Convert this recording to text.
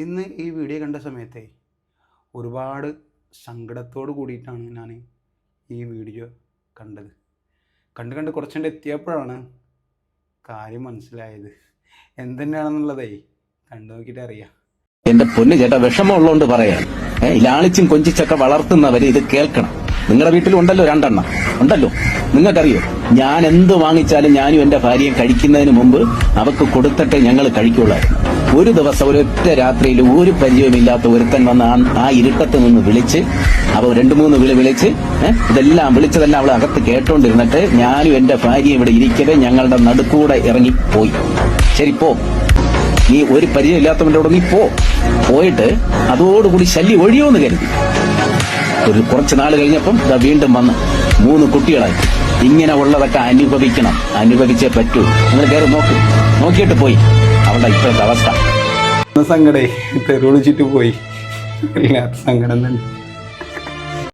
ഇന്ന് ഈ വീഡിയോ കണ്ട സമയത്തെ ഒരുപാട് സങ്കടത്തോട് കൂടിയിട്ടാണ് ഞാൻ ഈ വീഡിയോ കണ്ടത്. കണ്ട് കുറച്ചുകൊണ്ട് എത്തിയപ്പോഴാണ് കാര്യം മനസ്സിലായത്. എന്തെന്നാണെന്നുള്ളതേ കണ്ടു നോക്കിയിട്ട് അറിയാം. എന്റെ പൊന്നു ചേട്ടാ, വിഷമമുള്ളതുകൊണ്ട് പറയാം. ലാളിച്ചും കൊഞ്ചിച്ചൊക്കെ വളർത്തുന്നവര് ഇത് കേൾക്കണം. നിങ്ങളുടെ വീട്ടിലും ഉണ്ടല്ലോ, 2 എണ്ണം ഉണ്ടല്ലോ. നിങ്ങൾക്കറിയോ, ഞാൻ എന്ത് വാങ്ങിച്ചാലും ഞാനും എന്റെ ഭാര്യയും കഴിക്കുന്നതിന് മുമ്പ് അവക്ക് കൊടുത്തിട്ടേ ഞങ്ങൾ കഴിക്കുള്ളായിരുന്നു. ഒരു ദിവസം ഒരൊറ്റ രാത്രിയിൽ ഒരു പരിചയമില്ലാത്ത ഒരുത്തൻ വന്ന് ആ ഇരുട്ടത്ത് നിന്ന് വിളിച്ച്, അവ 2-3 വിളിച്ച് ഇതെല്ലാം വിളിച്ചതെല്ലാം അവൾ അകത്ത് കേട്ടോണ്ടിരുന്നിട്ട് ഞാനും എന്റെ ഭാര്യയും ഇവിടെ ഇരിക്കവേ ഞങ്ങളുടെ നടുക്കൂടെ ഇറങ്ങിപ്പോയി. ശരി പോ, നീ ഒരു പരിചയമില്ലാത്തവന്റെ കൂടെ നീ പോയിട്ട് അതോടുകൂടി ശല്യം ഒഴിയോന്ന് കരുതി. ഒരു കുറച്ച് നാൾ കഴിഞ്ഞപ്പം ഇതാ വീണ്ടും വന്ന് 3 കുട്ടികളായി. ഇങ്ങനെ ഉള്ളതൊക്കെ അനുഭവിച്ചേ പറ്റൂ. നിങ്ങൾ കയറി നോക്കിയിട്ട് പോയി അവളുടെ ഇപ്പോഴത്തെ അവസ്ഥ. സങ്കടേ തെരുവിളിച്ചിട്ട് പോയി. വല്ലാത്ത സങ്കടം തന്നെ.